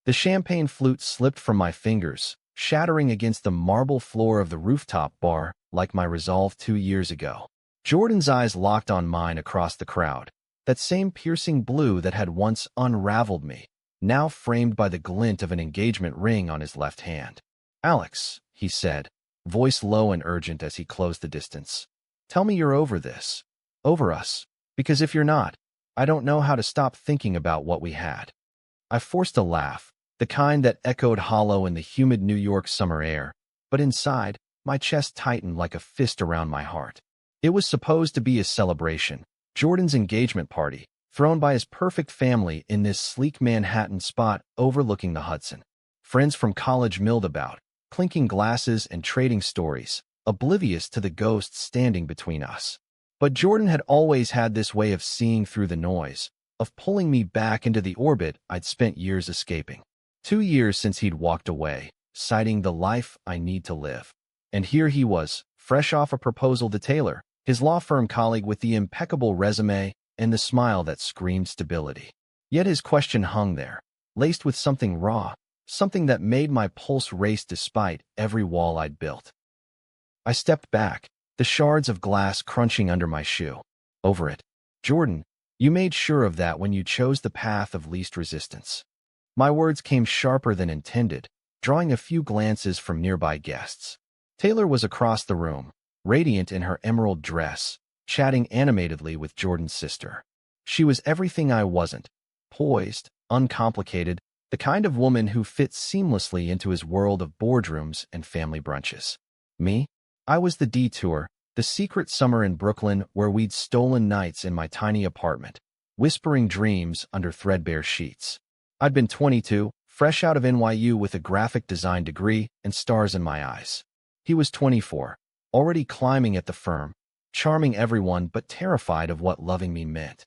The champagne flute slipped from my fingers, shattering against the marble floor of the rooftop bar like my resolve 2 years ago. Jordan's eyes locked on mine across the crowd, that same piercing blue that had once unraveled me, now framed by the glint of an engagement ring on his left hand. "Alex," he said, voice low and urgent as he closed the distance. "Tell me you're over this. Over us. Because if you're not, I don't know how to stop thinking about what we had." I forced a laugh, the kind that echoed hollow in the humid New York summer air, but inside, my chest tightened like a fist around my heart. It was supposed to be a celebration, Jordan's engagement party, thrown by his perfect family in this sleek Manhattan spot overlooking the Hudson. Friends from college milled about, clinking glasses and trading stories, oblivious to the ghosts standing between us. But Jordan had always had this way of seeing through the noise, of pulling me back into the orbit I'd spent years escaping. 2 years since he'd walked away, citing the life I need to live. And here he was, fresh off a proposal to Taylor, his law firm colleague with the impeccable resume and the smile that screamed stability. Yet his question hung there, laced with something raw, something that made my pulse race despite every wall I'd built. I stepped back, the shards of glass crunching under my shoe. "Over it. Jordan, you made sure of that when you chose the path of least resistance." My words came sharper than intended, drawing a few glances from nearby guests. Taylor was across the room, radiant in her emerald dress, chatting animatedly with Jordan's sister. She was everything I wasn't, poised, uncomplicated, the kind of woman who fits seamlessly into his world of boardrooms and family brunches. Me? I was the detour, the secret summer in Brooklyn where we'd stolen nights in my tiny apartment, whispering dreams under threadbare sheets. I'd been 22, fresh out of NYU with a graphic design degree and stars in my eyes. He was 24, already climbing at the firm, charming everyone but terrified of what loving me meant.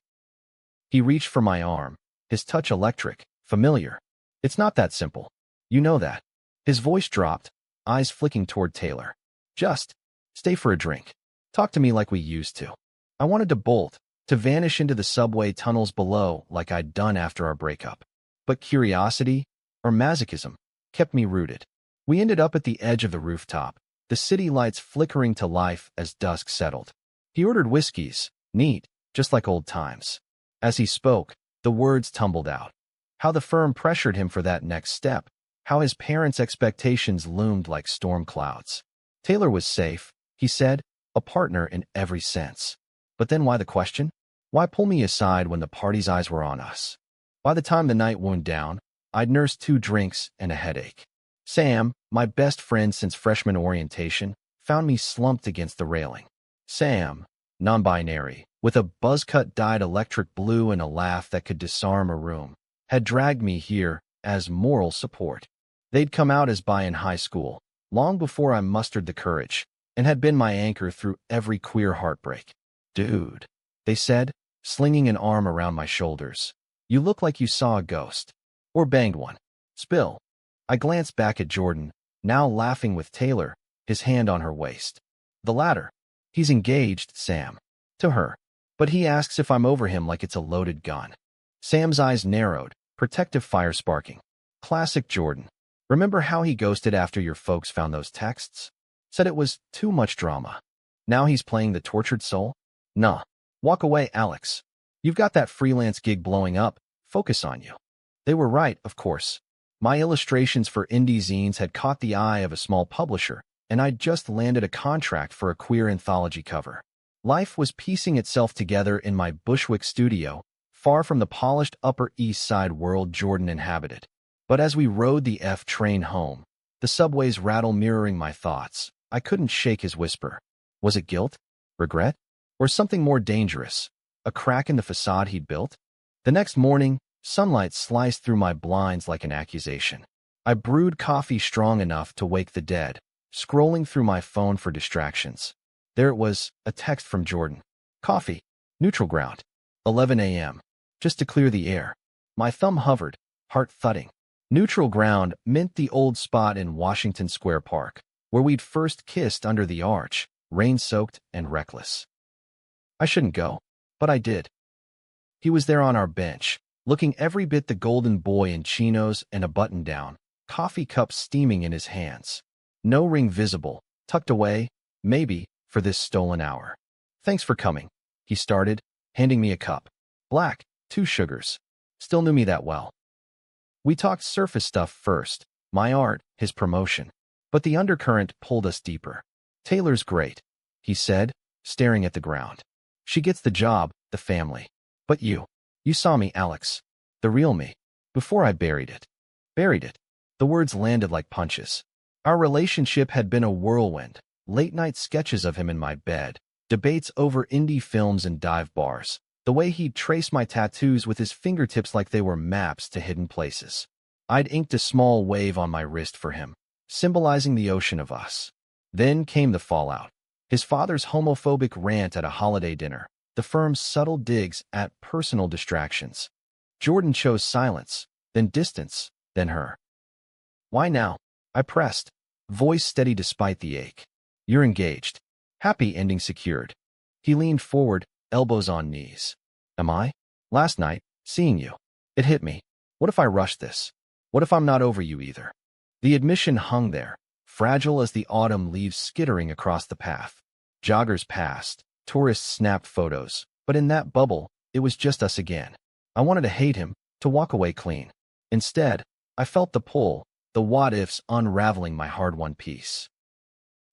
He reached for my arm, his touch electric, familiar. "It's not that simple. You know that." His voice dropped, eyes flicking toward Taylor. "Just stay for a drink. Talk to me like we used to." I wanted to bolt, to vanish into the subway tunnels below like I'd done after our breakup. But curiosity, or masochism, kept me rooted. We ended up at the edge of the rooftop, the city lights flickering to life as dusk settled. He ordered whiskeys, neat, just like old times. As he spoke, the words tumbled out. How the firm pressured him for that next step, how his parents' expectations loomed like storm clouds. Taylor was safe, he said, a partner in every sense. But then why the question? Why pull me aside when the party's eyes were on us? By the time the night wound down, I'd nursed 2 drinks and a headache. Sam, my best friend since freshman orientation, found me slumped against the railing. Sam, non-binary, with a buzz-cut dyed electric blue and a laugh that could disarm a room, had dragged me here as moral support. They'd come out as bi in high school, long before I mustered the courage, and had been my anchor through every queer heartbreak. "Dude," they said, slinging an arm around my shoulders. "You look like you saw a ghost. Or banged one. Spill." I glanced back at Jordan, now laughing with Taylor, his hand on her waist. "The latter. He's engaged, Sam. To her. But he asks if I'm over him like it's a loaded gun." Sam's eyes narrowed, protective fire sparking. Classic Jordan. "Remember how he ghosted after your folks found those texts? Said it was too much drama. Now he's playing the tortured soul? Nah. Walk away, Alex. You've got that freelance gig blowing up. Focus on you." They were right, of course. My illustrations for indie zines had caught the eye of a small publisher, and I'd just landed a contract for a queer anthology cover. Life was piecing itself together in my Bushwick studio, far from the polished Upper East Side world Jordan inhabited. But as we rode the F train home, the subway's rattle mirroring my thoughts, I couldn't shake his whisper. Was it guilt? Regret? Or something more dangerous? A crack in the facade he'd built? The next morning, sunlight sliced through my blinds like an accusation. I brewed coffee strong enough to wake the dead, scrolling through my phone for distractions. There it was, a text from Jordan. "Coffee. Neutral ground. 11 a.m. Just to clear the air." My thumb hovered, heart thudding. Neutral ground meant the old spot in Washington Square Park, where we'd first kissed under the arch, rain-soaked and reckless. I shouldn't go, but I did. He was there on our bench, looking every bit the golden boy in chinos and a button-down, coffee cup steaming in his hands. No ring visible, tucked away, maybe, for this stolen hour. "Thanks for coming," he started, handing me a cup. Black, 2 sugars. Still knew me that well. We talked surface stuff first, my art, his promotion. But the undercurrent pulled us deeper. "Taylor's great," he said, staring at the ground. "She gets the job, the family. But you saw me, Alex. The real me. Before I buried it." Buried it. The words landed like punches. Our relationship had been a whirlwind. Late-night sketches of him in my bed, debates over indie films and dive bars, the way he'd trace my tattoos with his fingertips like they were maps to hidden places. I'd inked a small wave on my wrist for him, symbolizing the ocean of us. Then came the fallout. His father's homophobic rant at a holiday dinner, the firm's subtle digs at personal distractions. Jordan chose silence, then distance, then her. "Why now?" I pressed, voice steady despite the ache. "You're engaged. Happy ending secured." He leaned forward, elbows on knees. "Am I? Last night, seeing you. It hit me. What if I rush this? What if I'm not over you either?" The admission hung there, fragile as the autumn leaves skittering across the path. Joggers passed, tourists snapped photos, but in that bubble, it was just us again. I wanted to hate him, to walk away clean. Instead, I felt the pull, the what-ifs unraveling my hard-won peace.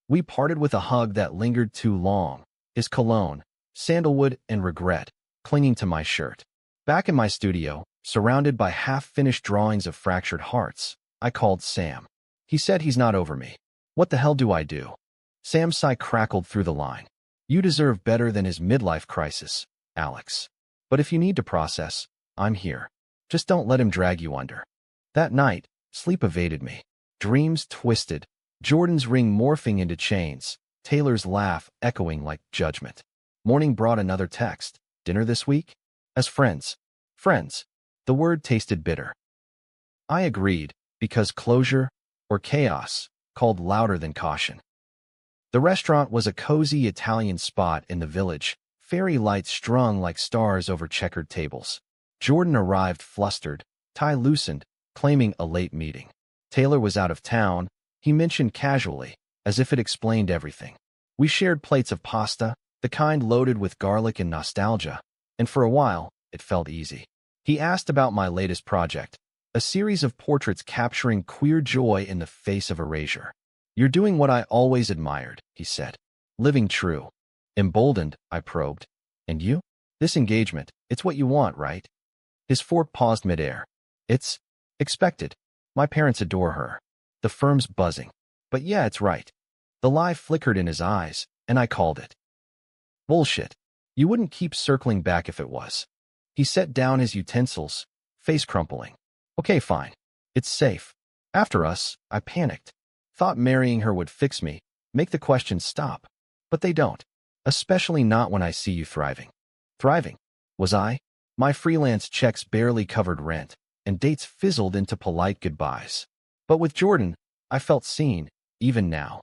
We parted with a hug that lingered too long, his cologne, sandalwood, and regret clinging to my shirt. Back in my studio, surrounded by half-finished drawings of fractured hearts, I called Sam. He said he's not over me. What the hell do I do? Sam's sigh crackled through the line. "You deserve better than his midlife crisis, Alex. But if you need to process, I'm here. Just don't let him drag you under." That night, sleep evaded me. Dreams twisted, Jordan's ring morphing into chains, Taylor's laugh echoing like judgment. Morning brought another text. "Dinner this week?" "As friends." Friends. The word tasted bitter. I agreed, because closure, or chaos, called louder than caution. The restaurant was a cozy Italian spot in the village, fairy lights strung like stars over checkered tables. Jordan arrived flustered, tie loosened, claiming a late meeting. Taylor was out of town, he mentioned casually, as if it explained everything. We shared plates of pasta, the kind loaded with garlic and nostalgia, and for a while, it felt easy. He asked about my latest project, a series of portraits capturing queer joy in the face of erasure. "You're doing what I always admired," he said. "Living true." Emboldened, I probed. "And you? This engagement, it's what you want, right?" His fork paused midair. "It's expected. My parents adore her. The firm's buzzing. But yeah, it's right." The lie flickered in his eyes, and I called it. "Bullshit. You wouldn't keep circling back if it was." He set down his utensils, face crumpling. "Okay, fine. It's safe. After us," I panicked. Thought marrying her would fix me, make the questions stop. But they don't. Especially not when I see you thriving. Thriving? Was I? My freelance checks barely covered rent, and dates fizzled into polite goodbyes. But with Jordan, I felt seen, even now.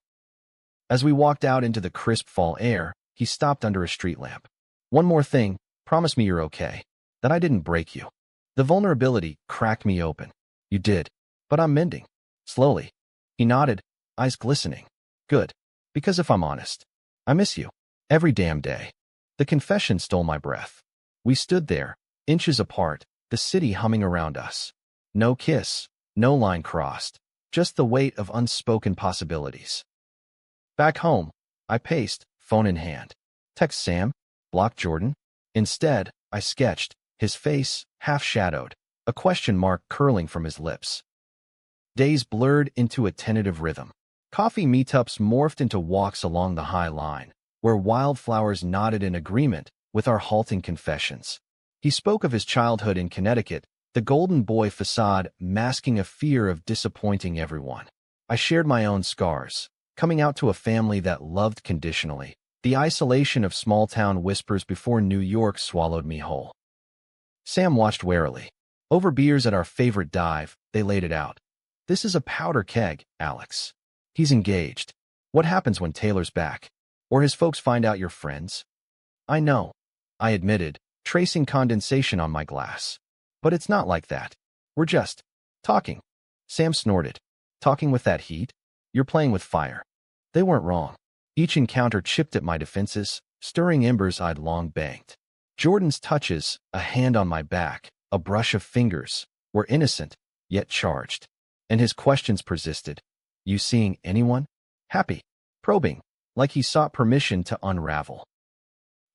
As we walked out into the crisp fall air, he stopped under a street lamp. "One more thing, promise me you're okay. That I didn't break you." The vulnerability cracked me open. "You did. But I'm mending. Slowly." He nodded, eyes glistening. "Good. Because if I'm honest, I miss you. Every damn day." The confession stole my breath. We stood there, inches apart, the city humming around us. No kiss, no line crossed, just the weight of unspoken possibilities. Back home, I paced, phone in hand. Text Sam, block Jordan. Instead, I sketched, his face, half-shadowed, a question mark curling from his lips. Days blurred into a tentative rhythm. Coffee meetups morphed into walks along the High Line, where wildflowers nodded in agreement with our halting confessions. He spoke of his childhood in Connecticut, the golden boy facade masking a fear of disappointing everyone. I shared my own scars, coming out to a family that loved conditionally, the isolation of small-town whispers before New York swallowed me whole. Sam watched warily. Over beers at our favorite dive, they laid it out. "This is a powder keg, Alex. He's engaged. What happens when Taylor's back? Or his folks find out you're friends?" "I know," I admitted, tracing condensation on my glass. But it's not like that. We're just talking. Sam snorted. Talking with that heat? You're playing with fire. They weren't wrong. Each encounter chipped at my defenses, stirring embers I'd long banked. Jordan's touches, a hand on my back, a brush of fingers, were innocent, yet charged. And his questions persisted. You seeing anyone? Happy. Probing. Like he sought permission to unravel.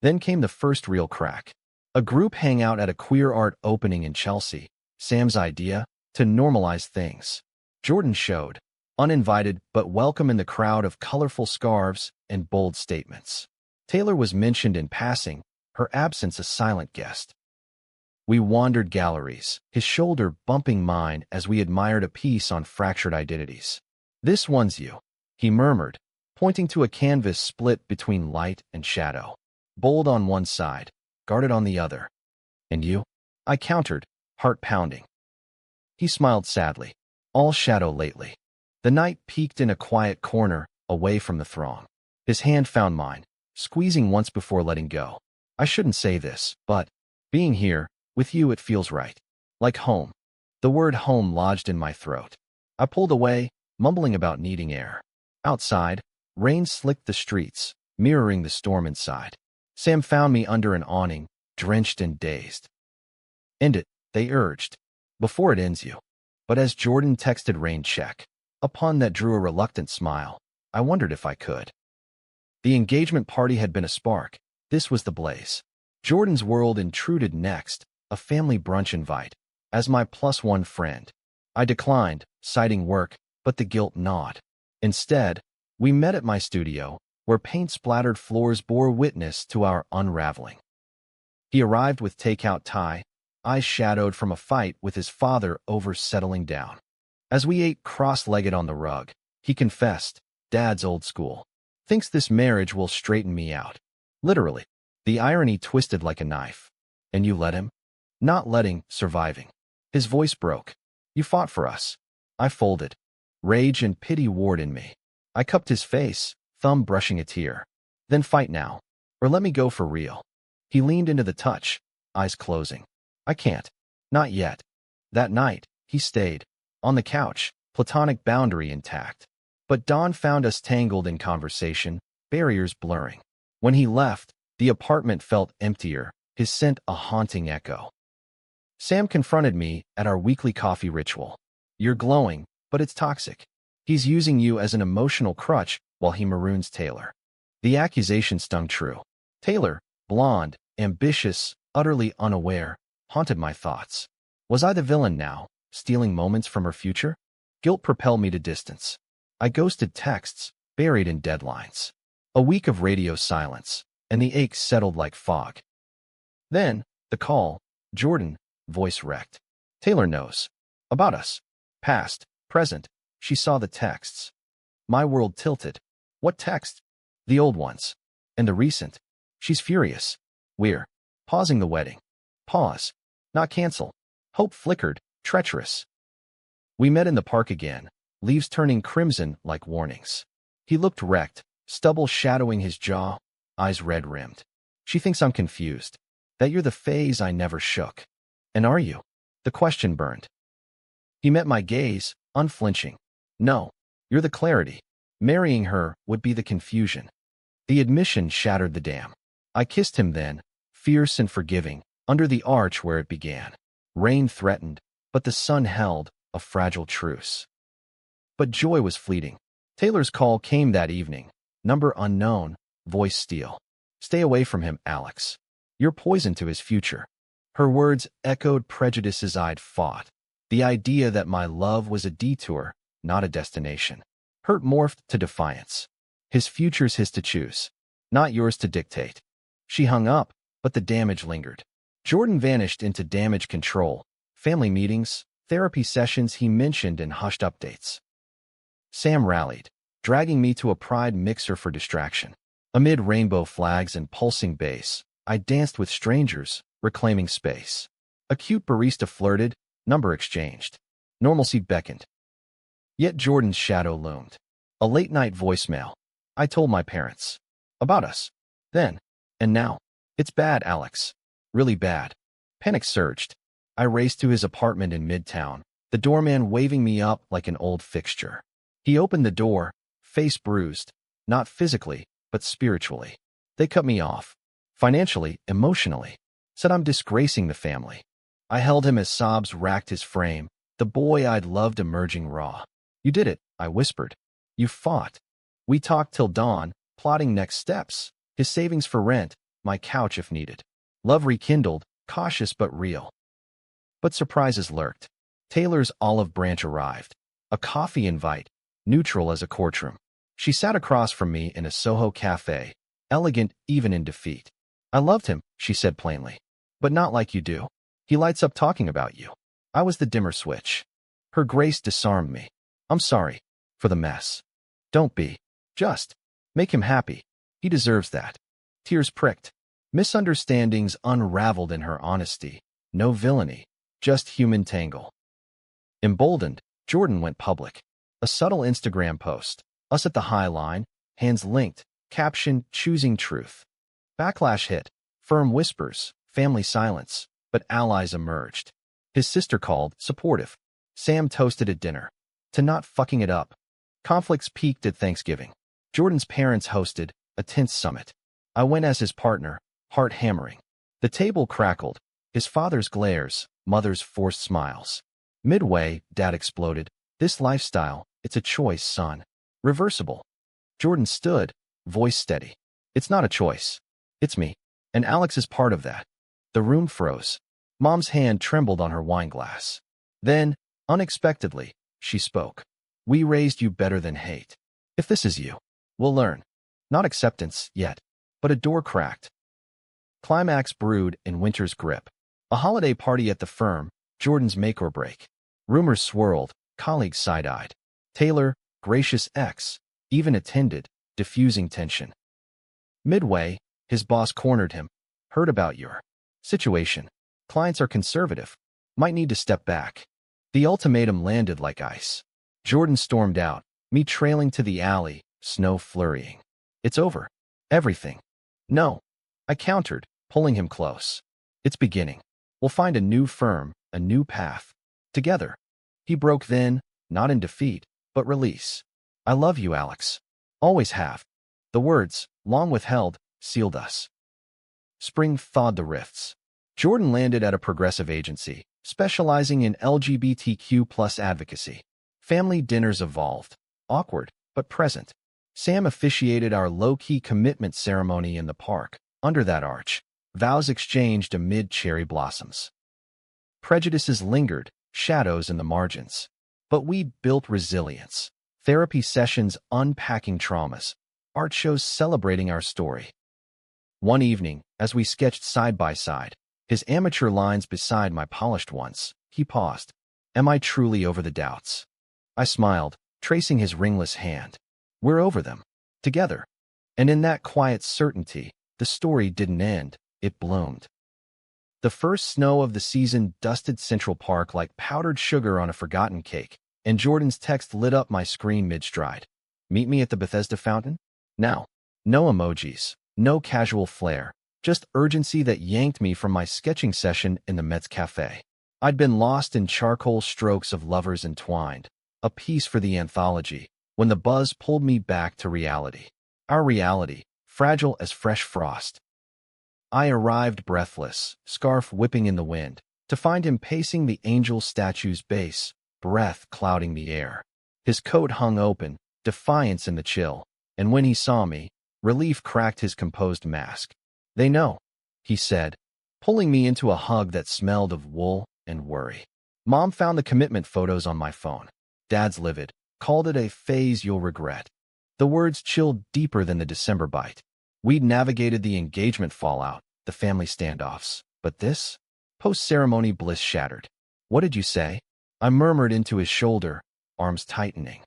Then came the first real crack. A group hangout at a queer art opening in Chelsea. Sam's idea to normalize things. Jordan showed, uninvited but welcome in the crowd of colorful scarves and bold statements. Taylor was mentioned in passing, her absence a silent guest. We wandered galleries, his shoulder bumping mine as we admired a piece on fractured identities. This one's you, he murmured, pointing to a canvas split between light and shadow. Bold on one side, guarded on the other. And you? I countered, heart pounding. He smiled sadly. All shadow lately. The night peaked in a quiet corner, away from the throng. His hand found mine, squeezing once before letting go. I shouldn't say this, but being here, with you it feels right. Like home. The word home lodged in my throat. I pulled away, mumbling about needing air. Outside, rain slicked the streets, mirroring the storm inside. Sam found me under an awning, drenched and dazed. End it, they urged. Before it ends you. But as Jordan texted rain check, upon that drew a reluctant smile, I wondered if I could. The engagement party had been a spark. This was the blaze. Jordan's world intruded next, a family brunch invite. As my +1 friend, I declined, citing work, but the guilt gnawed. Instead, we met at my studio, where paint-splattered floors bore witness to our unraveling. He arrived with takeout tie, eyes shadowed from a fight with his father over settling down. As we ate cross-legged on the rug, he confessed, Dad's old school. Thinks this marriage will straighten me out. Literally. The irony twisted like a knife. And you let him? Not letting, surviving. His voice broke. You fought for us. I folded. Rage and pity warred in me. I cupped his face, thumb brushing a tear. Then fight now. Or let me go for real. He leaned into the touch, eyes closing. I can't. Not yet. That night, he stayed. On the couch, platonic boundary intact. But dawn found us tangled in conversation, barriers blurring. When he left, the apartment felt emptier, his scent a haunting echo. Sam confronted me at our weekly coffee ritual. You're glowing, but it's toxic. He's using you as an emotional crutch while he maroons Taylor. The accusation stung true. Taylor, blonde, ambitious, utterly unaware, haunted my thoughts. Was I the villain now, stealing moments from her future? Guilt propelled me to distance. I ghosted texts, buried in deadlines. A week of radio silence, and the ache settled like fog. Then, the call, Jordan, voice wrecked. Taylor knows. About us. Past, present. She saw the texts. My world tilted. What text? The old ones. And the recent. She's furious. We're pausing the wedding. Pause. Not cancel. Hope flickered, treacherous. We met in the park again, leaves turning crimson like warnings. He looked wrecked, stubble shadowing his jaw, eyes red-rimmed. She thinks I'm confused, that you're the phase I never shook. And are you? The question burned. He met my gaze, unflinching. No, you're the clarity. Marrying her would be the confusion. The admission shattered the dam. I kissed him then, fierce and forgiving, under the arch where it began. Rain threatened, but the sun held, a fragile truce. But joy was fleeting. Taylor's call came that evening. Number unknown, voice steel. Stay away from him, Alex. You're poison to his future. Her words echoed prejudices I'd fought. The idea that my love was a detour, not a destination. Hurt morphed to defiance. His future's his to choose, not yours to dictate. She hung up, but the damage lingered. Jordan vanished into damage control, family meetings, therapy sessions he mentioned in hushed updates. Sam rallied, dragging me to a pride mixer for distraction. Amid rainbow flags and pulsing bass, I danced with strangers, reclaiming space. A cute barista flirted, number exchanged. Normalcy beckoned. Yet Jordan's shadow loomed. A late-night voicemail. I told my parents. About us. Then. And now. It's bad, Alex. Really bad. Panic surged. I raced to his apartment in Midtown, the doorman waving me up like an old fixture. He opened the door, face bruised, not physically, but spiritually. They cut me off, financially, emotionally, said I'm disgracing the family. I held him as sobs racked his frame, the boy I'd loved emerging raw. You did it, I whispered. You fought. We talked till dawn, plotting next steps, his savings for rent, my couch if needed. Love rekindled, cautious but real. But surprises lurked. Taylor's olive branch arrived. A coffee invite, neutral as a courtroom. She sat across from me in a Soho cafe, elegant even in defeat. I loved him, she said plainly. But not like you do. He lights up talking about you. I was the dimmer switch. Her grace disarmed me. I'm sorry. For the mess. Don't be. Just. Make him happy. He deserves that. Tears pricked. Misunderstandings unraveled in her honesty. No villainy. Just human tangle. Emboldened, Jordan went public. A subtle Instagram post. Us at the High Line, hands linked, caption, choosing truth. Backlash hit. Firm whispers, family silence, but allies emerged. His sister called, supportive. Sam toasted at dinner. To not fucking it up. Conflicts peaked at Thanksgiving. Jordan's parents hosted a tense summit. I went as his partner, heart hammering. The table crackled, his father's glares, mother's forced smiles. Midway, Dad exploded. This lifestyle, it's a choice, son. Reversible. Jordan stood, voice steady. It's not a choice. It's me. And Alex is part of that. The room froze. Mom's hand trembled on her wine glass. Then, unexpectedly, she spoke. We raised you better than hate. If this is you, we'll learn. Not acceptance, yet, but a door cracked. Climax brewed in winter's grip. A holiday party at the firm, Jordan's make or break. Rumors swirled, colleagues side-eyed. Taylor, gracious ex, even attended, diffusing tension. Midway, his boss cornered him. Heard about your situation. Clients are conservative. Might need to step back. The ultimatum landed like ice. Jordan stormed out, me trailing to the alley, snow flurrying. It's over. Everything. No. I countered, pulling him close. It's beginning. We'll find a new firm, a new path. Together. He broke then, not in defeat, but release. I love you, Alex. Always have. The words, long withheld, sealed us. Spring thawed the rifts. Jordan landed at a progressive agency, specializing in LGBTQ+ advocacy. Family dinners evolved. Awkward, but present. Sam officiated our low-key commitment ceremony in the park, under that arch. Vows exchanged amid cherry blossoms. Prejudices lingered, shadows in the margins. But we built resilience. Therapy sessions unpacking traumas. Art shows celebrating our story. One evening, as we sketched side by side, his amateur lines beside my polished ones, he paused. Am I truly over the doubts? I smiled, tracing his ringless hand. We're over them. Together. And in that quiet certainty, the story didn't end, it bloomed. The first snow of the season dusted Central Park like powdered sugar on a forgotten cake, and Jordan's text lit up my screen mid-stride. Meet me at the Bethesda fountain? Now. No emojis, no casual flair, just urgency that yanked me from my sketching session in the Met's Cafe. I'd been lost in charcoal strokes of lovers entwined, a piece for the anthology, when the buzz pulled me back to reality. Our reality, fragile as fresh frost. I arrived breathless, scarf whipping in the wind, to find him pacing the angel statue's base, breath clouding the air. His coat hung open, defiance in the chill, and when he saw me, relief cracked his composed mask. They know, he said, pulling me into a hug that smelled of wool and worry. Mom found the commitment photos on my phone. Dad's livid, called it a phase you'll regret. The words chilled deeper than the December bite. We'd navigated the engagement fallout, the family standoffs, but this? Post-ceremony bliss shattered. What did you say? I murmured into his shoulder, arms tightening.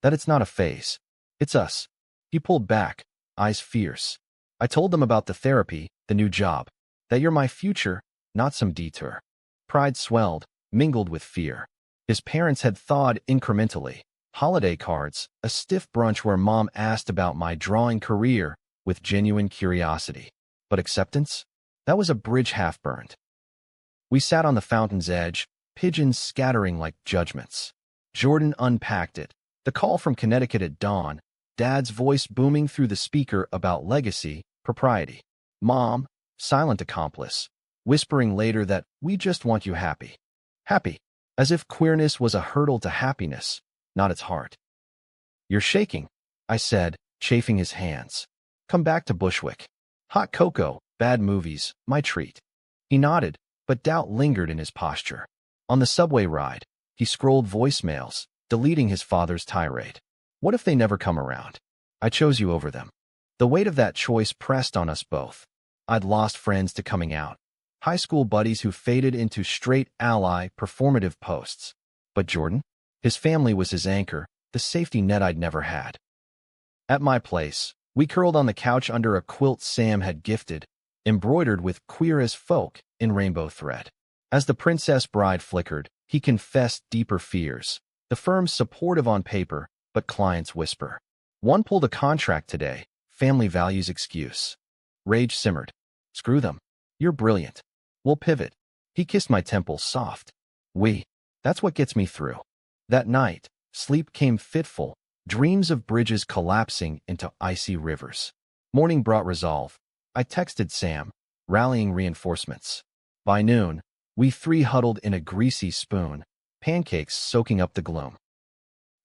That it's not a phase. It's us. He pulled back, eyes fierce. I told them about the therapy, the new job. That you're my future, not some detour. Pride swelled, mingled with fear. His parents had thawed incrementally. Holiday cards, a stiff brunch where Mom asked about my drawing career with genuine curiosity. But acceptance? That was a bridge half burned. We sat on the fountain's edge, pigeons scattering like judgments. Jordan unpacked it. The call from Connecticut at dawn, Dad's voice booming through the speaker about legacy, propriety. Mom, silent accomplice, whispering later that we just want you happy. Happy, as if queerness was a hurdle to happiness, not its heart. You're shaking, I said, chafing his hands. Come back to Bushwick. Hot cocoa, bad movies, my treat. He nodded, but doubt lingered in his posture. On the subway ride, he scrolled voicemails, deleting his father's tirade. What if they never come around? I chose you over them. The weight of that choice pressed on us both. I'd lost friends to coming out. High school buddies who faded into straight ally performative posts. But Jordan? His family was his anchor, the safety net I'd never had. At my place, we curled on the couch under a quilt Sam had gifted, embroidered with queer as folk in rainbow thread. As the princess bride flickered, he confessed deeper fears. The firm's supportive on paper, but clients whisper. One pulled a contract today, family values excuse. Rage simmered. Screw them. You're brilliant. We'll pivot. He kissed my temple soft. That's what gets me through. That night, sleep came fitful, dreams of bridges collapsing into icy rivers. Morning brought resolve. I texted Sam, rallying reinforcements. By noon, we three huddled in a greasy spoon, pancakes soaking up the gloom.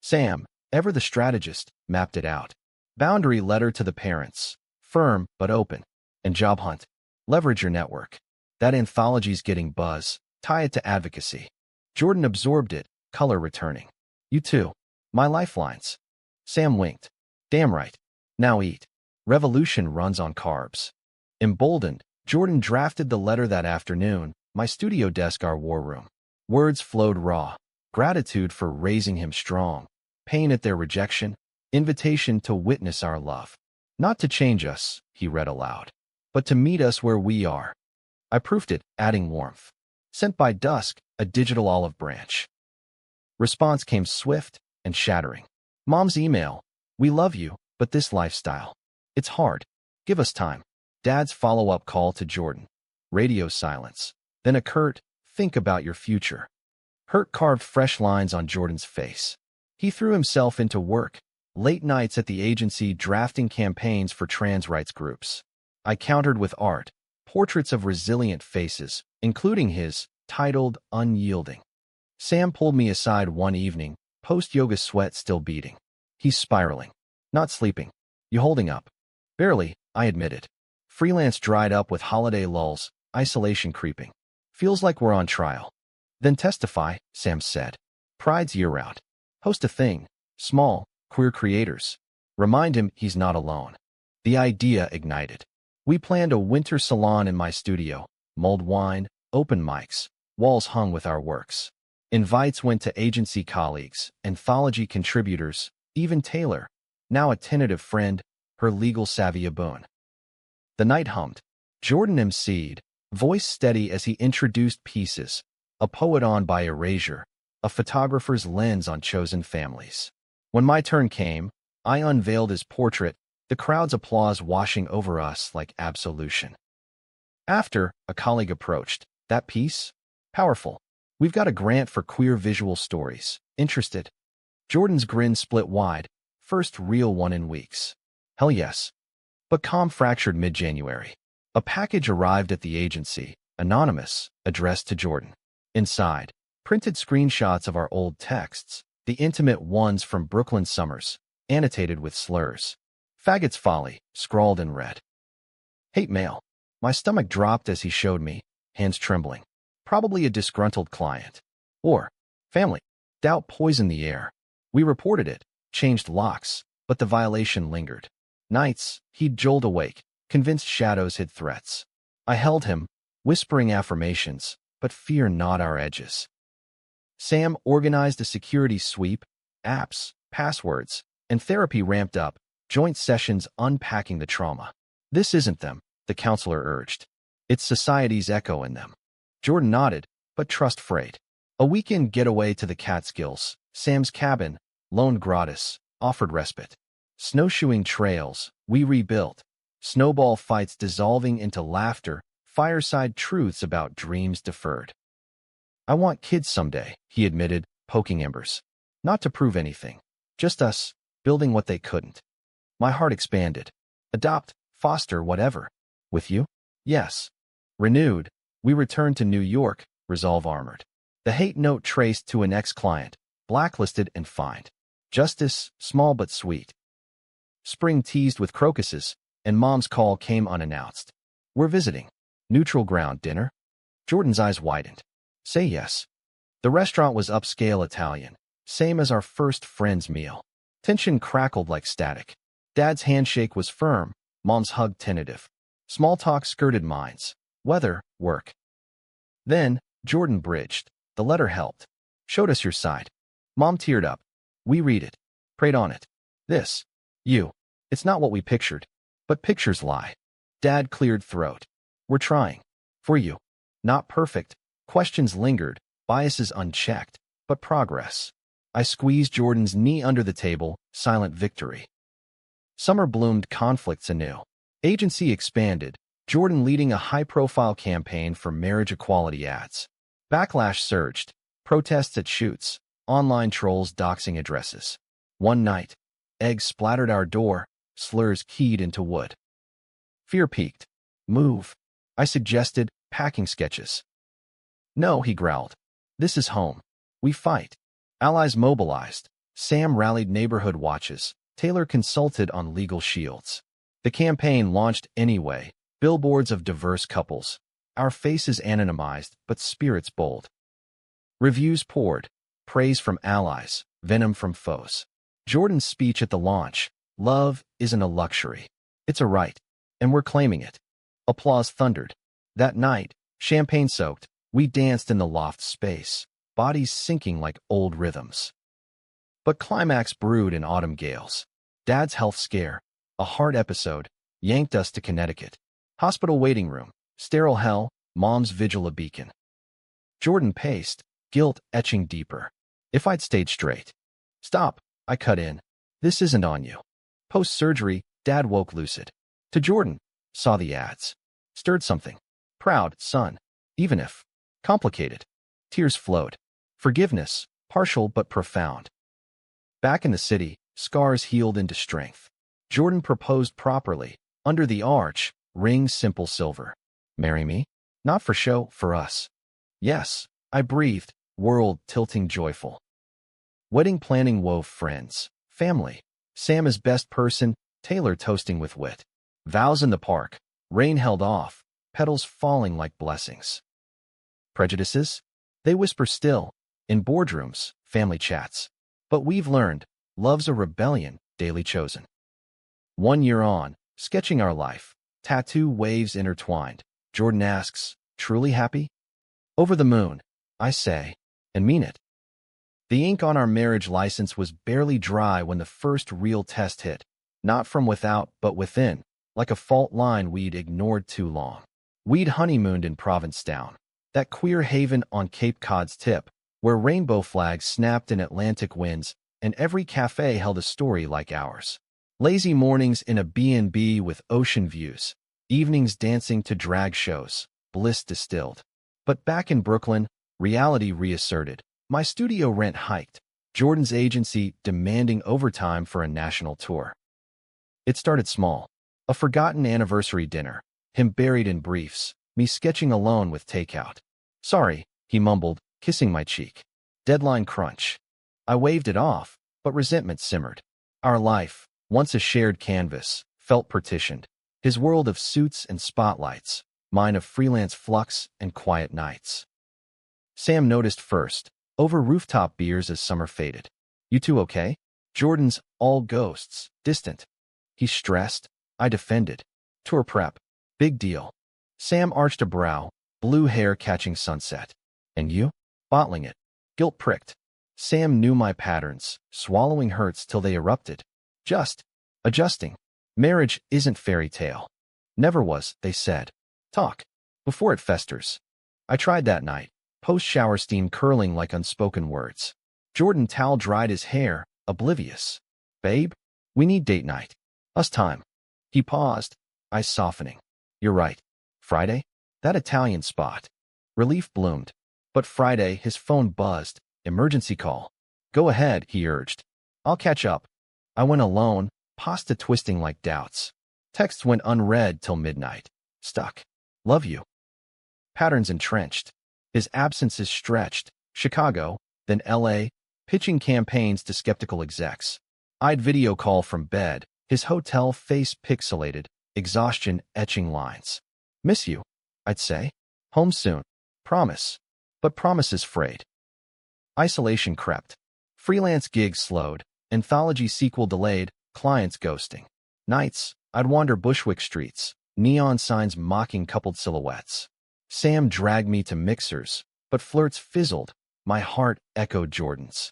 Sam, ever the strategist, mapped it out. Boundary letter to the parents, firm but open. And job hunt. Leverage your network. That anthology's getting buzz, tie it to advocacy. Jordan absorbed it, color returning. You too. My lifelines. Sam winked. Damn right. Now eat. Revolution runs on carbs. Emboldened, Jordan drafted the letter that afternoon, my studio desk our war room. Words flowed raw. Gratitude for raising him strong. Pain at their rejection. Invitation to witness our love. Not to change us, he read aloud, but to meet us where we are. I proofed it, adding warmth. Sent by dusk, a digital olive branch. Response came swift and shattering. Mom's email. We love you, but this lifestyle. It's hard. Give us time. Dad's follow-up call to Jordan. Radio silence. Then a curt, think about your future. Hurt carved fresh lines on Jordan's face. He threw himself into work, late nights at the agency drafting campaigns for trans rights groups. I countered with art, portraits of resilient faces, including his, titled Unyielding. Sam pulled me aside one evening, post-yoga sweat still beating. He's spiraling. Not sleeping. You holding up? Barely, I admitted. Freelance dried up with holiday lulls, isolation creeping. Feels like we're on trial. Then testify, Sam said. Pride's year-round. Host a thing. Small, queer creators. Remind him he's not alone. The idea ignited. We planned a winter salon in my studio, mulled wine, open mics, walls hung with our works. Invites went to agency colleagues, anthology contributors, even Taylor, now a tentative friend, her legal savvy a boon. The night hummed. Jordan emceed, voice steady as he introduced pieces, a poet on by erasure, a photographer's lens on chosen families. When my turn came, I unveiled his portrait, the crowd's applause washing over us like absolution. After, a colleague approached. That piece? Powerful. We've got a grant for queer visual stories. Interested? Jordan's grin split wide, first real one in weeks. Hell yes. But calm fractured mid-January. A package arrived at the agency, anonymous, addressed to Jordan. Inside, printed screenshots of our old texts, the intimate ones from Brooklyn summers, annotated with slurs. Faggot's folly, scrawled in red. Hate mail. My stomach dropped as he showed me, hands trembling. Probably a disgruntled client. Or, family. Doubt poisoned the air. We reported it, changed locks, but the violation lingered. Nights, he'd jolt awake, convinced shadows hid threats. I held him, whispering affirmations, but fear gnawed our edges. Sam organized a security sweep, apps, passwords, and therapy ramped up, joint sessions unpacking the trauma. This isn't them, the counselor urged. It's society's echo in them. Jordan nodded, but trust frayed. A weekend getaway to the Catskills, Sam's cabin, loaned gratis, offered respite. Snowshoeing trails, we rebuilt. Snowball fights dissolving into laughter, fireside truths about dreams deferred. I want kids someday, he admitted, poking embers. Not to prove anything. Just us, building what they couldn't. My heart expanded. Adopt, foster, whatever. With you? Yes. Renewed, we returned to New York, resolve armored. The hate note traced to an ex-client, blacklisted and fined. Justice, small but sweet. Spring teased with crocuses, and Mom's call came unannounced. We're visiting. Neutral ground dinner? Jordan's eyes widened. Say yes. The restaurant was upscale Italian, same as our first friend's meal. Tension crackled like static. Dad's handshake was firm, Mom's hug tentative. Small talk skirted minds. Weather, work. Then, Jordan bridged. The letter helped. Showed us your side. Mom teared up. We read it. Prayed on it. This. You. It's not what we pictured. But pictures lie. Dad cleared throat. We're trying. For you. Not perfect. Questions lingered, biases unchecked. But progress. I squeezed Jordan's knee under the table, silent victory. Summer bloomed conflicts anew. Agency expanded, Jordan leading a high-profile campaign for marriage equality ads. Backlash surged, protests at shoots, online trolls doxing addresses. One night, eggs splattered our door, slurs keyed into wood. Fear peaked. Move. I suggested, packing sketches. No, he growled. This is home. We fight. Allies mobilized. Sam rallied neighborhood watches. Taylor consulted on legal shields. The campaign launched anyway, billboards of diverse couples. Our faces anonymized, but spirits bold. Reviews poured. Praise from allies, venom from foes. Jordan's speech at the launch. Love isn't a luxury. It's a right. And we're claiming it. Applause thundered. That night, champagne-soaked, we danced in the loft space, bodies sinking like old rhythms. But climax brewed in autumn gales. Dad's health scare, a heart episode, yanked us to Connecticut. Hospital waiting room, sterile hell, Mom's vigil a beacon. Jordan paced, guilt etching deeper. If I'd stayed straight. Stop, I cut in. This isn't on you. Post-surgery, Dad woke lucid. To Jordan, saw the ads. Stirred something. Proud, son. Even if. Complicated. Tears flowed. Forgiveness, partial but profound. Back in the city, scars healed into strength. Jordan proposed properly, under the arch, ring simple silver. Marry me? Not for show, for us. Yes, I breathed, world tilting joyful. Wedding planning wove friends, family. Sam as best person, Taylor toasting with wit. Vows in the park, rain held off, petals falling like blessings. Prejudices? They whisper still, in boardrooms, family chats. But we've learned, love's a rebellion, daily chosen. 1 year on, sketching our life, tattoo waves intertwined. Jordan asks, truly happy? Over the moon, I say, and mean it. The ink on our marriage license was barely dry when the first real test hit. Not from without, but within, like a fault line we'd ignored too long. We'd honeymooned in Provincetown, that queer haven on Cape Cod's tip, where rainbow flags snapped in Atlantic winds, and every cafe held a story like ours. Lazy mornings in a B&B with ocean views, evenings dancing to drag shows, bliss distilled. But back in Brooklyn, reality reasserted. My studio rent hiked, Jordan's agency demanding overtime for a national tour. It started small. A forgotten anniversary dinner, him buried in briefs, me sketching alone with takeout. Sorry, he mumbled, kissing my cheek. Deadline crunch. I waved it off, but resentment simmered. Our life, once a shared canvas, felt partitioned. His world of suits and spotlights, mine of freelance flux and quiet nights. Sam noticed first, over rooftop beers as summer faded. You two okay? Jordan's all ghosts, distant. He stressed. I defended. Tour prep. Big deal. Sam arched a brow, blue hair catching sunset. And you? Bottling it. Guilt pricked. Sam knew my patterns, swallowing hurts till they erupted. Just. Adjusting. Marriage isn't fairy tale. Never was, they said. Talk. Before it festers. I tried that night, post-shower steam curling like unspoken words. Jordan towel-dried his hair, oblivious. Babe? We need date night. Us time. He paused, eyes softening. You're right. Friday? That Italian spot. Relief bloomed. But Friday, his phone buzzed. Emergency call. Go ahead, he urged. I'll catch up. I went alone, pasta twisting like doubts. Texts went unread till midnight. Stuck. Love you. Patterns entrenched. His absences stretched. Chicago, then LA, pitching campaigns to skeptical execs. I'd video call from bed, his hotel face pixelated, exhaustion etching lines. Miss you, I'd say. Home soon. Promise. But promises frayed. Isolation crept. Freelance gigs slowed. Anthology sequel delayed. Clients ghosting. Nights, I'd wander Bushwick streets. Neon signs mocking coupled silhouettes. Sam dragged me to mixers, but flirts fizzled. My heart echoed Jordan's.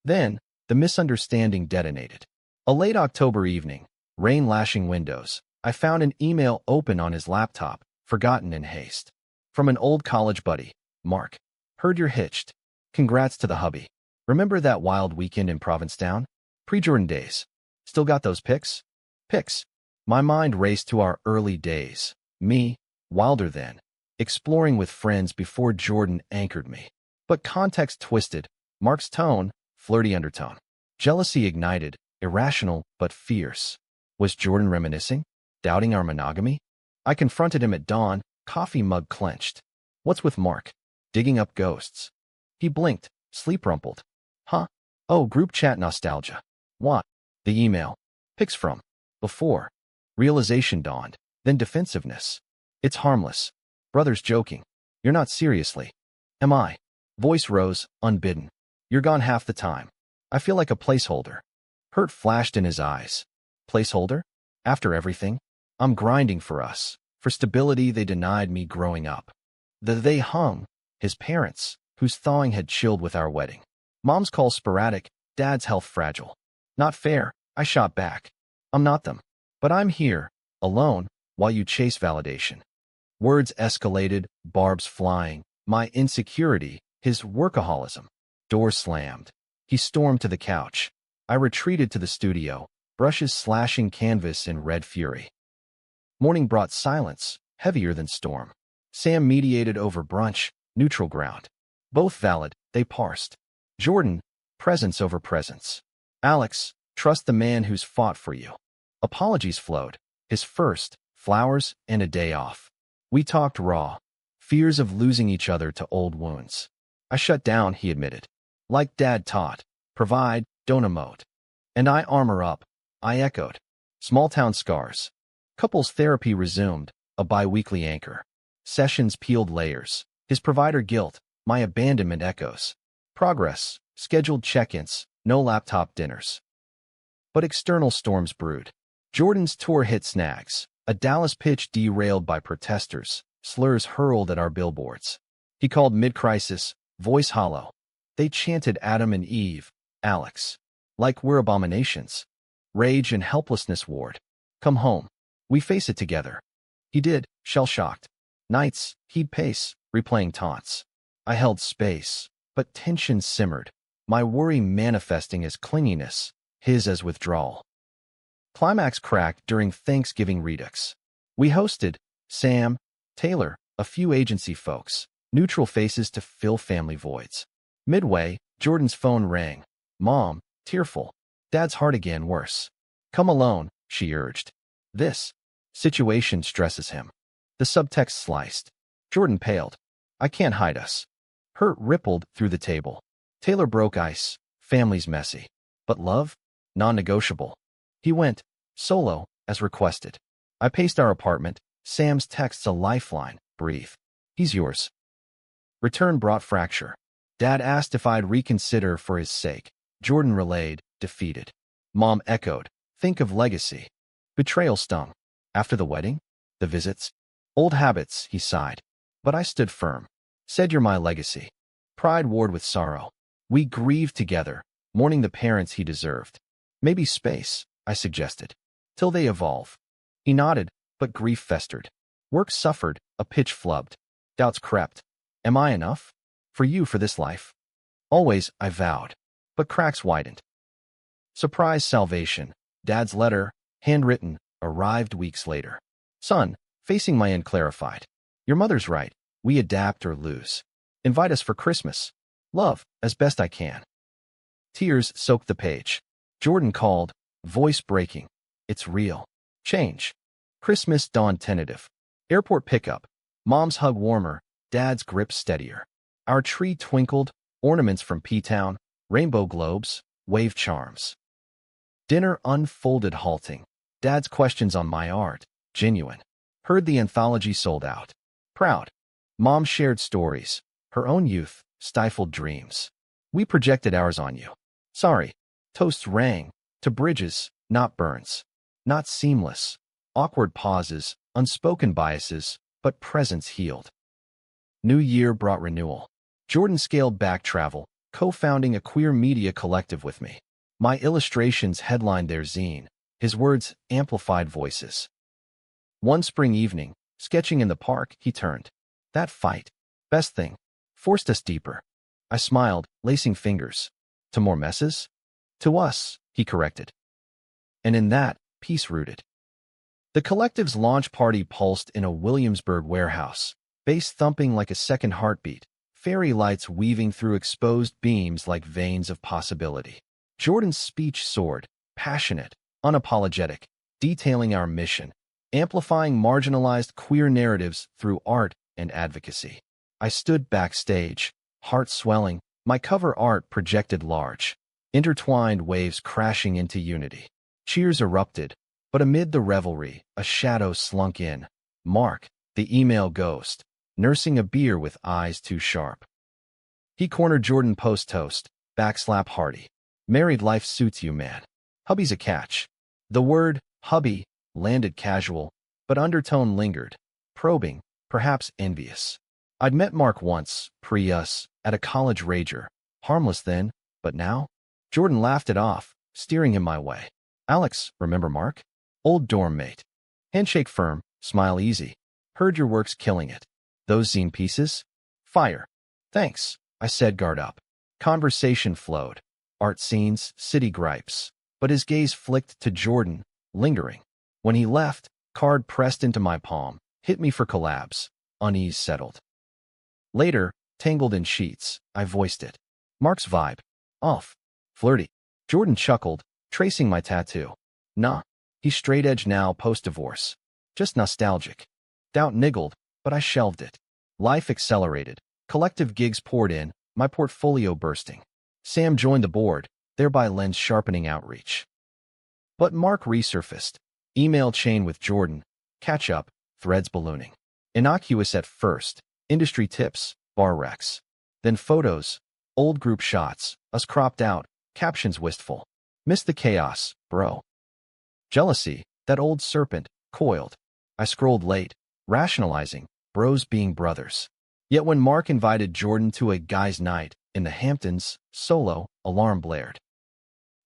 Then, the misunderstanding detonated. A late October evening, rain lashing windows, I found an email open on his laptop, forgotten in haste. From an old college buddy, Mark. Heard you're hitched. Congrats to the hubby. Remember that wild weekend in Provincetown? Pre-Jordan days. Still got those pics? Pics. My mind raced to our early days. Me, wilder then, exploring with friends before Jordan anchored me. But context twisted, Mark's tone, flirty undertone. Jealousy ignited, irrational but fierce. Was Jordan reminiscing? Doubting our monogamy? I confronted him at dawn, coffee mug clenched. What's with Mark? Digging up ghosts. He blinked, sleep rumpled. Huh? Oh, group chat nostalgia. What? The email. Pics from. Before. Realization dawned, then defensiveness. It's harmless. Brothers joking. You're not seriously. Am I? Voice rose, unbidden. You're gone half the time. I feel like a placeholder. Hurt flashed in his eyes. Placeholder? After everything? I'm grinding for us, for stability they denied me growing up. They hung, his parents, whose thawing had chilled with our wedding. Mom's call sporadic, dad's health fragile. Not fair, I shot back. I'm not them. But I'm here, alone, while you chase validation. Words escalated, barbs flying, my insecurity, his workaholism. Door slammed. He stormed to the couch. I retreated to the studio, brushes slashing canvas in red fury. Morning brought silence, heavier than storm. Sam mediated over brunch, neutral ground. Both valid, they parsed. Jordan, presence over presence. Alex, trust the man who's fought for you. Apologies flowed. His first, flowers and a day off. We talked raw. Fears of losing each other to old wounds. I shut down, he admitted. Like dad taught. Provide, don't emote. And I armor up. I echoed. Small town scars. Couples therapy resumed, a bi-weekly anchor. Sessions peeled layers. His provider guilt, my abandonment echoes. Progress, scheduled check-ins, no laptop dinners. But external storms brewed. Jordan's tour hit snags. A Dallas pitch derailed by protesters, slurs hurled at our billboards. He called mid-crisis, voice hollow. They chanted Adam and Eve, Alex. Like we're abominations. Rage and helplessness ward. Come home. We face it together. He did, shell-shocked. Nights, he'd pace, replaying taunts. I held space, but tension simmered. My worry manifesting as clinginess, his as withdrawal. Climax cracked during Thanksgiving redux. We hosted Sam, Taylor, a few agency folks, neutral faces to fill family voids. Midway, Jordan's phone rang. Mom, tearful. Dad's heart again worse. Come alone, she urged. This situation stresses him. The subtext sliced. Jordan paled. I can't hide us. Hurt rippled through the table. Taylor broke ice. Family's messy. But love? Non-negotiable. He went, solo, as requested. I paced our apartment. Sam's texts a lifeline. Breathe. He's yours. Return brought fracture. Dad asked if I'd reconsider for his sake. Jordan relayed, defeated. Mom echoed, think of legacy. Betrayal stung. After the wedding? The visits? Old habits, he sighed. But I stood firm. Said you're my legacy. Pride warred with sorrow. We grieved together, mourning the parents he deserved. Maybe space, I suggested. Till they evolve. He nodded, but grief festered. Work suffered, a pitch flubbed. Doubts crept. Am I enough? For you for this life? Always, I vowed. But cracks widened. Surprise salvation. Dad's letter, handwritten, arrived weeks later. Son, facing my end clarified. Your mother's right. We adapt or lose. Invite us for Christmas. Love, as best I can. Tears soaked the page. Jordan called, voice breaking. It's real. Change. Christmas dawn tentative. Airport pickup. Mom's hug warmer, Dad's grip steadier. Our tree twinkled, ornaments from P-Town, rainbow globes, wave charms. Dinner unfolded halting. Dad's questions on my art, genuine. Heard the anthology sold out. Proud. Mom shared stories, her own youth, stifled dreams. We projected ours on you. Sorry. Toasts rang, to bridges, not burns. Not seamless. Awkward pauses, unspoken biases, but presence healed. New year brought renewal. Jordan scaled back travel, co-founding a queer media collective with me. My illustrations headlined their zine, his words amplified voices. One spring evening, sketching in the park, he turned. That fight, best thing, forced us deeper. I smiled, lacing fingers. To more messes? To us, he corrected. And in that, peace rooted. The collective's launch party pulsed in a Williamsburg warehouse, bass thumping like a second heartbeat, fairy lights weaving through exposed beams like veins of possibility. Jordan's speech soared, passionate, unapologetic, detailing our mission, amplifying marginalized queer narratives through art and advocacy. I stood backstage, heart swelling, my cover art projected large, intertwined waves crashing into unity. Cheers erupted, but amid the revelry, a shadow slunk in. Mark, the email ghost, nursing a beer with eyes too sharp. He cornered Jordan post-toast, backslap hearty. Married life suits you, man. Hubby's a catch. The word, hubby, landed casual, but undertone lingered, probing, perhaps envious. I'd met Mark once, pre-us, at a college rager. Harmless then, but now? Jordan laughed it off, steering him my way. Alex, remember Mark? Old dorm mate. Handshake firm, smile easy. Heard your work's killing it. Those zine pieces? Fire. Thanks, I said, guard up. Conversation flowed. Art scenes, city gripes. But his gaze flicked to Jordan, lingering. When he left, card pressed into my palm, hit me for collabs. Unease settled. Later, tangled in sheets, I voiced it. Mark's vibe. Off. Flirty. Jordan chuckled, tracing my tattoo. Nah. He's straight edge now post-divorce. Just nostalgic. Doubt niggled, but I shelved it. Life accelerated. Collective gigs poured in, my portfolio bursting. Sam joined the board, thereby lens sharpening outreach. But Mark resurfaced. Email chain with Jordan. Catch up, threads ballooning. Innocuous at first. Industry tips, bar recs. Then photos, old group shots, us cropped out, captions wistful. Missed the chaos, bro. Jealousy, that old serpent, coiled. I scrolled late, rationalizing, bros being brothers. Yet when Mark invited Jordan to a guys' night in the Hamptons, solo, alarm blared.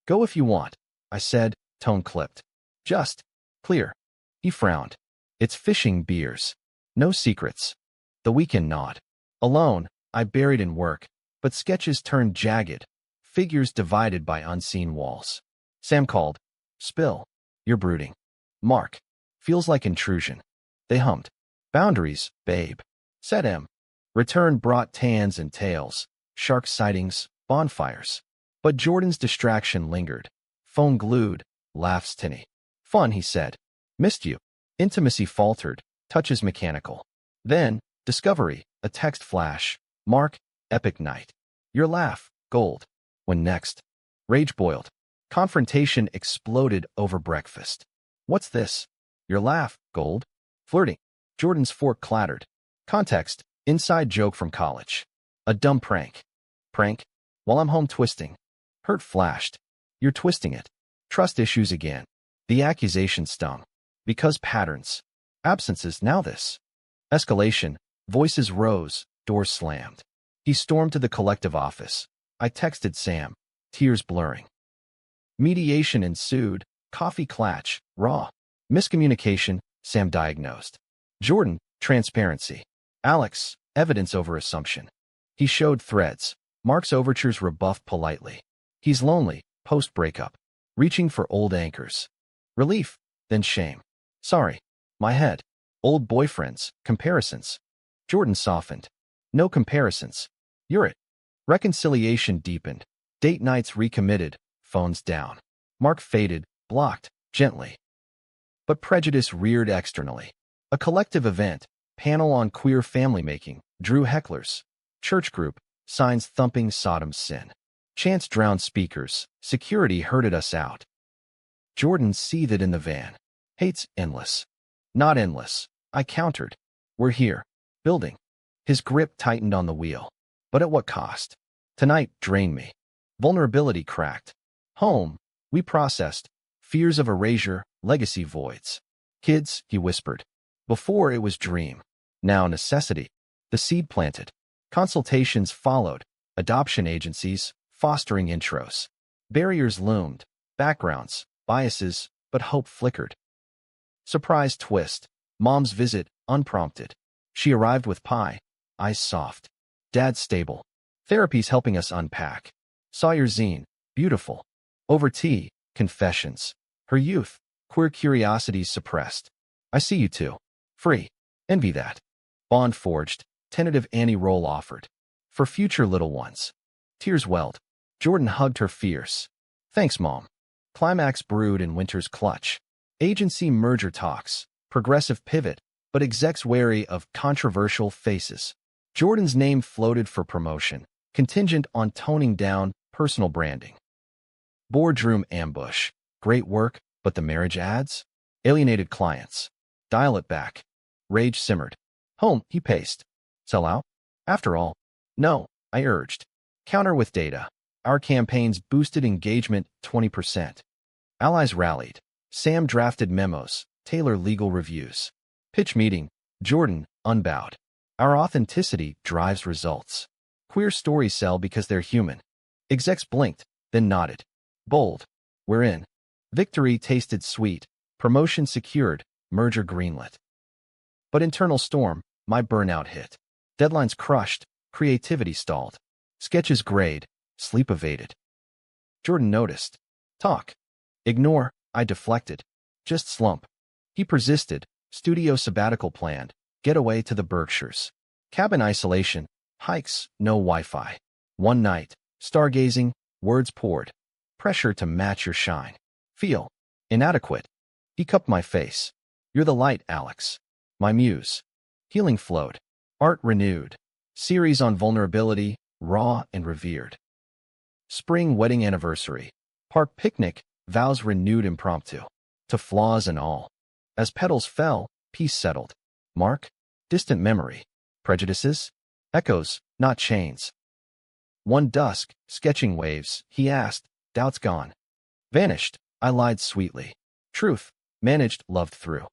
Go if you want, I said, tone clipped. Just, clear. He frowned. It's fishing beers. No secrets. The weekend nod. Alone, I buried in work, but sketches turned jagged, figures divided by unseen walls. Sam called. Spill. You're brooding. Mark. Feels like intrusion. They hummed. Boundaries, babe. Said M. Return brought tans and tails, shark sightings, bonfires. But Jordan's distraction lingered. Phone glued, laughs tinny. Fun, he said. Missed you. Intimacy faltered, touches mechanical. Then, discovery, a text flash. Mark, epic night. Your laugh, gold. When next? Rage boiled. Confrontation exploded over breakfast. What's this? Your laugh, gold. Flirting. Jordan's fork clattered. Context, inside joke from college. A dumb prank. Prank? While I'm home twisting. Hurt flashed. You're twisting it. Trust issues again. The accusation stung. Because patterns. Absences, now this. Escalation. Voices rose, doors slammed. He stormed to the collective office. I texted Sam, tears blurring. Mediation ensued, coffee clatch, raw. Miscommunication, Sam diagnosed. Jordan, transparency. Alex, evidence over assumption. He showed threads. Mark's overtures rebuffed politely. He's lonely, post-breakup. Reaching for old anchors. Relief, then shame. Sorry. My head. Old boyfriends, comparisons. Jordan softened. No comparisons. You're it. Reconciliation deepened. Date nights recommitted. Phones down. Mark faded, blocked, gently. But prejudice reared externally. A collective event, panel on queer family making, drew hecklers. Church group, signs thumping Sodom's sin. Chants drowned speakers. Security herded us out. Jordan seethed in the van. Hate's endless. Not endless, I countered. We're here. Building. His grip tightened on the wheel. But at what cost? Tonight drained me. Vulnerability cracked. Home, we processed. Fears of erasure, legacy voids. Kids, he whispered. Before it was dream. Now necessity. The seed planted. Consultations followed. Adoption agencies, fostering intros. Barriers loomed. Backgrounds, biases, but hope flickered. Surprise twist. Mom's visit, unprompted. She arrived with pie. Eyes soft. Dad stable. Therapy's helping us unpack. Saw your zine. Beautiful. Over tea, confessions. Her youth, queer curiosities suppressed. I see you too. Free. Envy that. Bond forged. Tentative anti-roll offered. For future little ones. Tears welled. Jordan hugged her fierce. Thanks, Mom. Climax brewed in winter's clutch. Agency merger talks. Progressive pivot, but execs wary of controversial faces. Jordan's name floated for promotion, contingent on toning down personal branding. Boardroom ambush. Great work, but the marriage ads? Alienated clients. Dial it back. Rage simmered. Home, he paced. Sell out? After all. No, I urged. Counter with data. Our campaigns boosted engagement 20%. Allies rallied. Sam drafted memos. Taylor legal reviews. Pitch meeting. Jordan, unbowed. Our authenticity drives results. Queer stories sell because they're human. Execs blinked, then nodded. Bold. We're in. Victory tasted sweet. Promotion secured. Merger greenlit. But internal storm, my burnout hit. Deadlines crushed. Creativity stalled. Sketches grayed. Sleep evaded. Jordan noticed. Talk. Ignore. I deflected. Just slump. He persisted. Studio sabbatical planned. Getaway to the Berkshires. Cabin isolation. Hikes. No Wi-Fi. One night. Stargazing. Words poured. Pressure to match your shine. Feel. Inadequate. He cupped my face. You're the light, Alex. My muse. Healing flowed. Art renewed. Series on vulnerability. Raw and revered. Spring wedding anniversary. Park picnic. Vows renewed impromptu. To flaws and all. As petals fell, peace settled. Mark. Distant memory. Prejudices. Echoes, not chains. One dusk, sketching waves, he asked, doubts gone. Vanished, I lied sweetly. Truth, managed, loved through.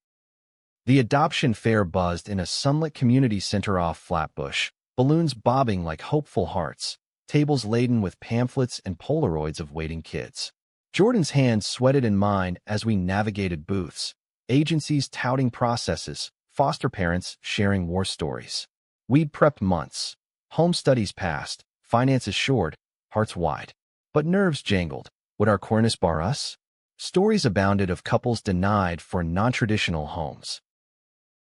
The adoption fair buzzed in a sunlit community center off Flatbush, balloons bobbing like hopeful hearts, tables laden with pamphlets and Polaroids of waiting kids. Jordan's hands sweated in mine as we navigated booths, agencies touting processes, foster parents sharing war stories. We'd prepped months. Home studies passed, finances shored, hearts wide. But nerves jangled. Would our queerness bar us? Stories abounded of couples denied for non-traditional homes.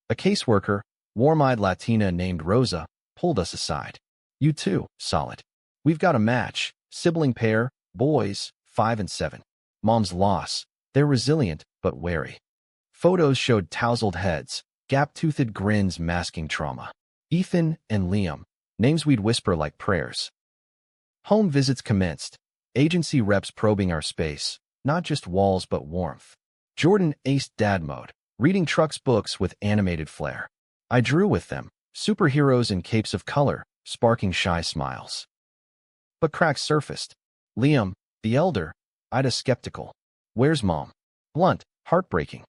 A caseworker, warm-eyed Latina named Rosa, pulled us aside. You too, solid. We've got a match, sibling pair, boys, 5 and 7. Mom's loss. They're resilient, but wary. Photos showed tousled heads, gap-toothed grins masking trauma. Ethan and Liam, names we'd whisper like prayers. Home visits commenced, agency reps probing our space, not just walls but warmth. Jordan aced dad mode, reading Truck's books with animated flair. I drew with them, superheroes in capes of color, sparking shy smiles. But cracks surfaced. Liam, the elder, Ida skeptical. Where's Mom? Blunt, heartbreaking.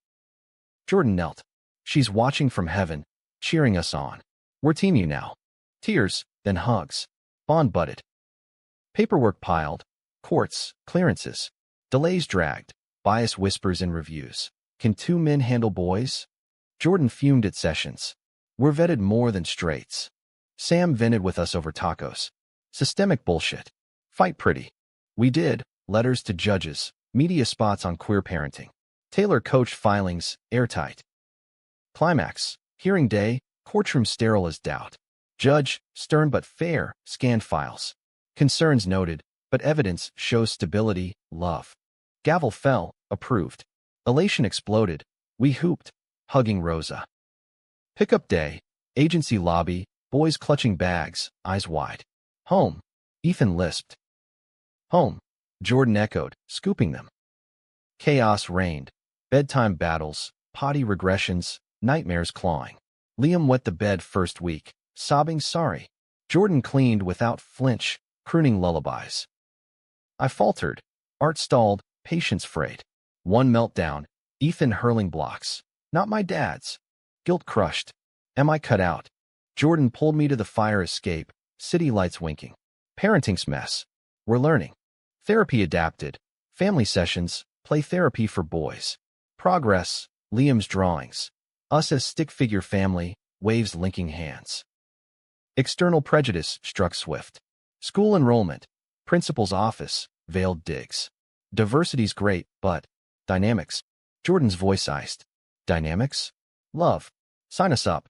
Jordan knelt. She's watching from heaven, cheering us on. We're Team You now. Tears, then hugs. Bond budded. Paperwork piled. Courts, clearances. Delays dragged. Bias whispers in reviews. Can 2 men handle boys? Jordan fumed at sessions. We're vetted more than straights. Sam vented with us over tacos. Systemic bullshit. Fight pretty. We did. Letters to judges. Media spots on queer parenting. Taylor coached filings, airtight. Climax. Hearing day. Courtroom sterile as doubt. Judge, stern but fair, scanned files. Concerns noted, but evidence shows stability, love. Gavel fell, approved. Elation exploded. We hooped, hugging Rosa. Pickup day. Agency lobby, boys clutching bags, eyes wide. Home. Ethan lisped. Home. Jordan echoed, scooping them. Chaos reigned. Bedtime battles, potty regressions, nightmares clawing. Liam wet the bed first week, sobbing sorry. Jordan cleaned without flinch, crooning lullabies. I faltered. Art stalled, patience frayed. One meltdown, Ethan hurling blocks. Not my dad's. Guilt crushed. Am I cut out? Jordan pulled me to the fire escape, city lights winking. Parenting's mess. We're learning. Therapy adapted. Family sessions, play therapy for boys. Progress, Liam's drawings. Us as stick figure family, waves linking hands. External prejudice struck swift. School enrollment, principal's office, veiled digs. Diversity's great, but dynamics. Jordan's voice iced. Dynamics? Love. Sign us up.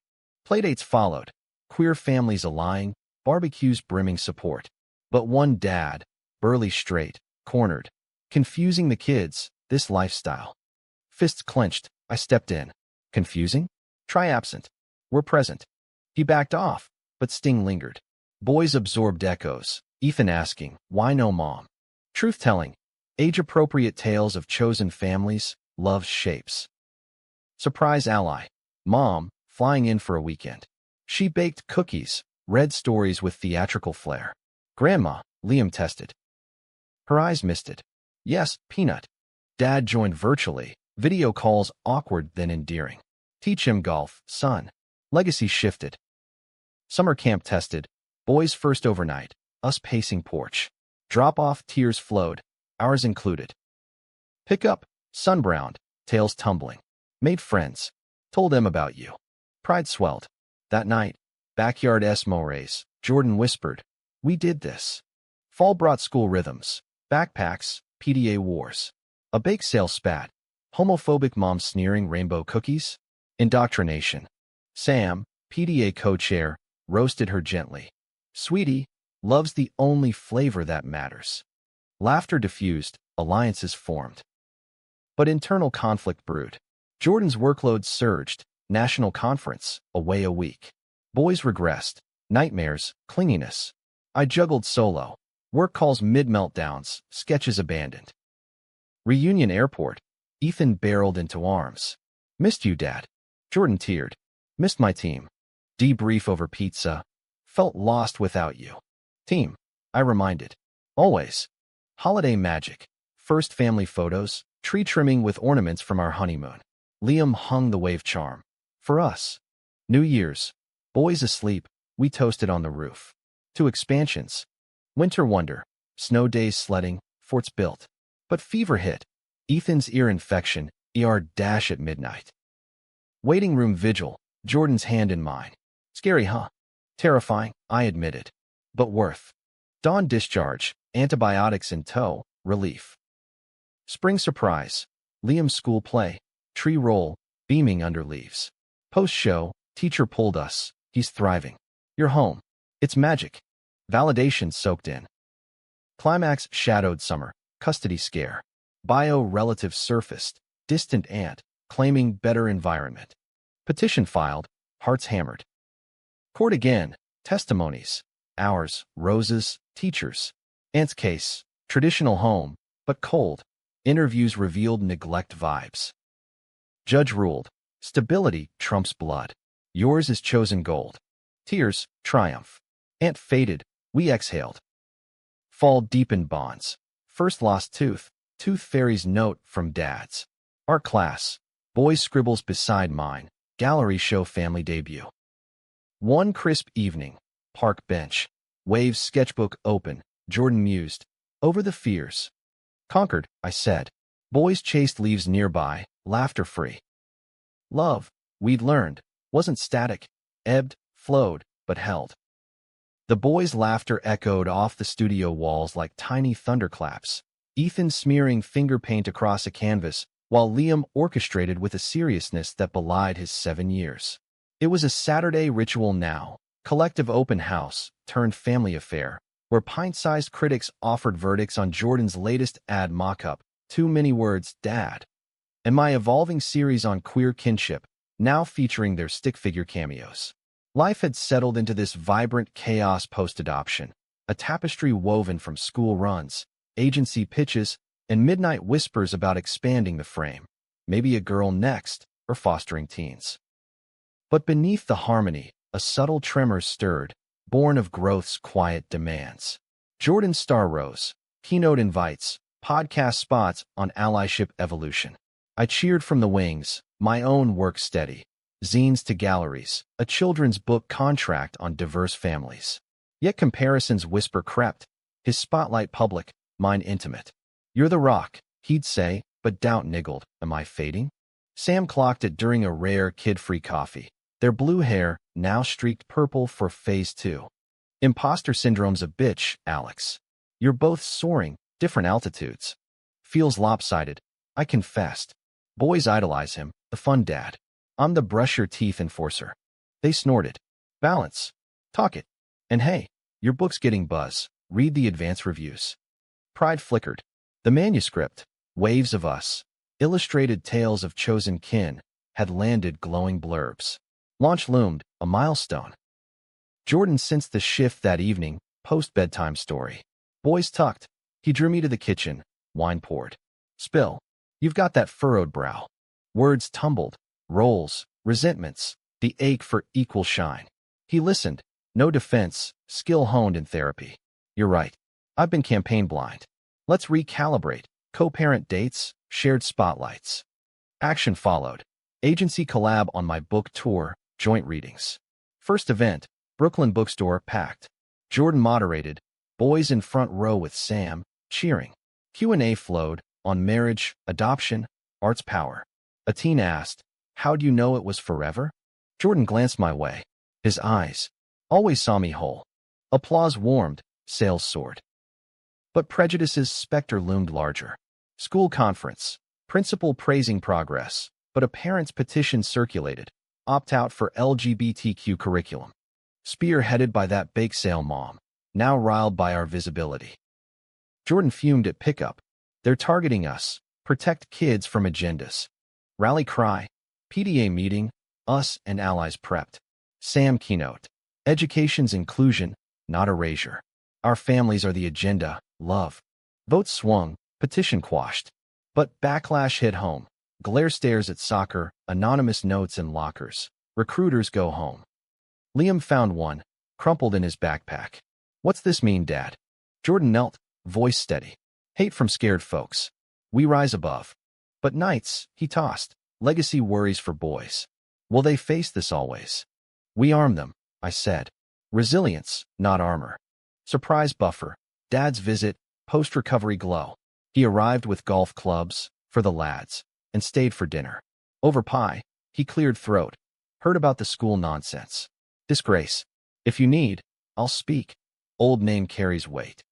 Playdates followed. Queer families allying, barbecues brimming support. But one dad, burly straight, cornered. Confusing the kids, this lifestyle. Fists clenched, I stepped in. Confusing? Try absent. We're present. He backed off, but sting lingered. Boys absorbed echoes, Ethan asking, why no mom? Truth-telling, age-appropriate tales of chosen families, love's shapes. Surprise ally, mom, flying in for a weekend. She baked cookies, read stories with theatrical flair. Grandma, Liam tested. Her eyes missed it. Yes, peanut. Dad joined virtually, video calls awkward then endearing. Teach him golf, son. Legacy shifted. Summer camp tested, boys first overnight, us pacing porch. Drop-off tears flowed, ours included. Pick up, sunbrowned, tails tumbling. Made friends, told them about you. Pride swelled. That night, backyard Esmo race, Jordan whispered, we did this. Fall brought school rhythms, backpacks, PDA wars. A bake sale spat. Homophobic mom sneering rainbow cookies? Indoctrination. Sam, PDA co-chair, roasted her gently. Sweetie, love's the only flavor that matters. Laughter diffused, alliances formed. But internal conflict brewed. Jordan's workload surged, national conference, away a week. Boys regressed, nightmares, clinginess. I juggled solo. Work calls mid-meltdowns, sketches abandoned. Reunion airport. Ethan barreled into arms. Missed you, Dad. Jordan teared. Missed my team. Debrief over pizza. Felt lost without you. Team, I reminded. Always. Holiday magic. First family photos, tree trimming with ornaments from our honeymoon. Liam hung the wave charm. For us. New Year's. Boys asleep, we toasted on the roof. 2 expansions. Winter wonder. Snow days sledding, forts built. But fever hit. Ethan's ear infection, ER dash at midnight. Waiting room vigil, Jordan's hand in mine. Scary, huh? Terrifying, I admitted. But worth. Dawn discharge, antibiotics in tow, relief. Spring surprise. Liam's school play. Tree roll, beaming under leaves. Post-show, teacher pulled us. He's thriving. You're home. It's magic. Validation soaked in. Climax shadowed summer. Custody scare. Bio relative surfaced. Distant aunt, claiming better environment. Petition filed. Hearts hammered. Court again. Testimonies. Ours, roses, teachers. Aunt's case. Traditional home, but cold. Interviews revealed neglect vibes. Judge ruled. Stability trumps blood. Yours is chosen gold. Tears, triumph. Aunt faded. We exhaled. Fall deepened bonds. First lost tooth. Tooth fairy's note from dad's. Art class. Boys scribbles beside mine. Gallery show family debut. One crisp evening. Park bench. Waves sketchbook open. Jordan mused. Over the fears. Conquered, I said. Boys chased leaves nearby, laughter free. Love, we'd learned, wasn't static, ebbed, flowed, but held. The boys' laughter echoed off the studio walls like tiny thunderclaps, Ethan smearing finger paint across a canvas, while Liam orchestrated with a seriousness that belied his 7 years. It was a Saturday ritual now, collective open house turned family affair, where pint-sized critics offered verdicts on Jordan's latest ad mock-up, too many words, Dad, and my evolving series on queer kinship, now featuring their stick figure cameos. Life had settled into this vibrant chaos post-adoption, a tapestry woven from school runs, agency pitches, and midnight whispers about expanding the frame, maybe a girl next, or fostering teens. But beneath the harmony, a subtle tremor stirred, born of growth's quiet demands. Jordan's star rose, keynote invites, podcast spots on allyship evolution. I cheered from the wings, my own work steady. Zines to galleries, a children's book contract on diverse families. Yet comparisons whisper crept, his spotlight public, mine intimate. You're the rock, he'd say, but doubt niggled, am I fading? Sam clocked it during a rare kid-free coffee. Their blue hair, now streaked purple for phase 2. Imposter syndrome's a bitch, Alex. You're both soaring, different altitudes. Feels lopsided, I confessed. Boys idolize him, the fun dad. I'm the brush your teeth enforcer. They snorted. Balance. Talk it. And hey, your book's getting buzz. Read the advance reviews. Pride flickered. The manuscript, Waves of Us, illustrated tales of chosen kin, had landed glowing blurbs. Launch loomed, a milestone. Jordan sensed the shift that evening, post-bedtime story. Boys tucked. He drew me to the kitchen. Wine poured. Spill. You've got that furrowed brow. Words tumbled. Roles, resentments, the ache for equal shine. He listened. No defense, skill honed in therapy. You're right. I've been campaign blind. Let's recalibrate. Co-parent dates, shared spotlights. Action followed. Agency collab on my book tour, joint readings. First event, Brooklyn bookstore packed. Jordan moderated, boys in front row with Sam, cheering. Q&A flowed, on marriage, adoption, art's power. A teen asked, how'd you know it was forever? Jordan glanced my way. His eyes always saw me whole. Applause warmed, sales soared. But prejudice's specter loomed larger. School conference, principal praising progress, but a parent's petition circulated. Opt out for LGBTQ curriculum. Spearheaded by that bake sale mom, now riled by our visibility. Jordan fumed at pickup. They're targeting us. Protect kids from agendas. Rally cry. PDA meeting, us and allies prepped. Sam keynote. Education's inclusion, not erasure. Our families are the agenda, love. Votes swung, petition quashed. But backlash hit home. Glare stares at soccer, anonymous notes in lockers. Recruiters go home. Liam found one, crumpled in his backpack. What's this mean, Dad? Jordan knelt, voice steady. Hate from scared folks. We rise above. But nights, he tossed. Legacy worries for boys. Will they face this always? We arm them, I said. Resilience, not armor. Surprise buffer. Dad's visit, post-recovery glow. He arrived with golf clubs, for the lads, and stayed for dinner. Over pie, he cleared throat. Heard about the school nonsense. Disgrace. If you need, I'll speak. Old name carries weight.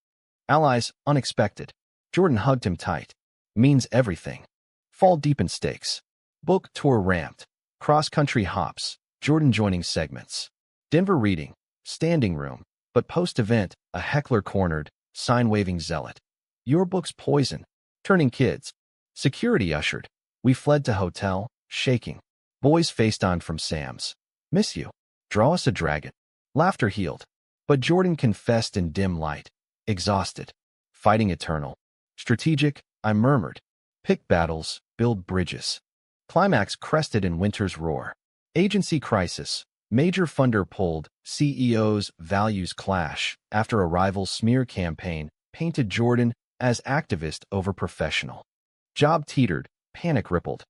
Allies, unexpected. Jordan hugged him tight. Means everything. Fall deep in stakes. Book tour ramped. Cross-country hops. Jordan joining segments. Denver reading. Standing room. But post-event, a heckler cornered, sign-waving zealot. Your book's poison. Turning kids. Security ushered. We fled to hotel, shaking. Boys faced on from Sam's. Miss you. Draw us a dragon. Laughter healed. But Jordan confessed in dim light. Exhausted. Fighting eternal. Strategic, I murmured. Pick battles, build bridges. Climax crested in winter's roar. Agency crisis. Major funder pulled. CEO's values clash. After a rival smear campaign, painted Jordan as activist over professional. Job teetered. Panic rippled.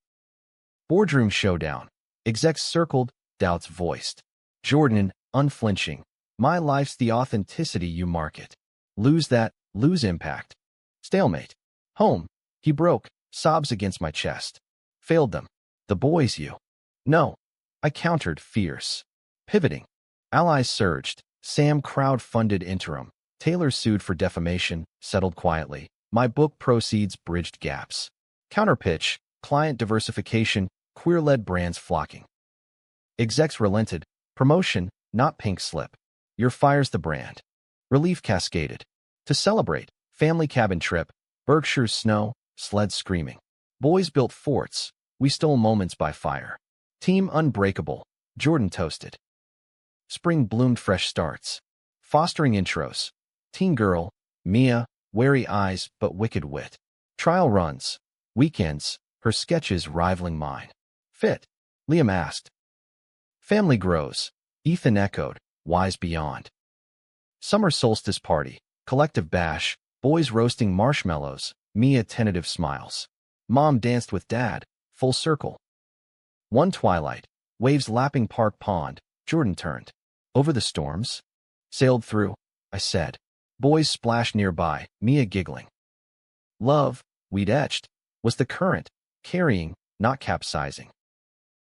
Boardroom showdown. Execs circled. Doubts voiced. Jordan, unflinching. My life's the authenticity you market. Lose that, lose impact. Stalemate. Home. He broke. Sobs against my chest. Failed them. The boys you. No. I countered, fierce. Pivoting. Allies surged. Sam crowd-funded interim. Taylor sued for defamation, settled quietly. My book proceeds bridged gaps. Counterpitch. Client diversification. Queer-led brands flocking. Execs relented. Promotion, not pink slip. Your fire's the brand. Relief cascaded. To celebrate, family cabin trip, Berkshire's snow, sleds screaming. Boys built forts. We stole moments by fire. Team unbreakable. Jordan toasted. Spring bloomed fresh starts. Fostering intros. Teen girl, Mia, wary eyes but wicked wit. Trial runs. Weekends, her sketches rivaling mine. Fit? Liam asked. Family grows. Ethan echoed, wise beyond. Summer solstice party. Collective bash. Boys roasting marshmallows. Mia tentative smiles. Mom danced with Dad. Full circle. One twilight. Waves lapping park pond. Jordan turned. Over the storms? Sailed through, I said. Boys splashed nearby, Mia giggling. Love, we'd etched, was the current, carrying, not capsizing.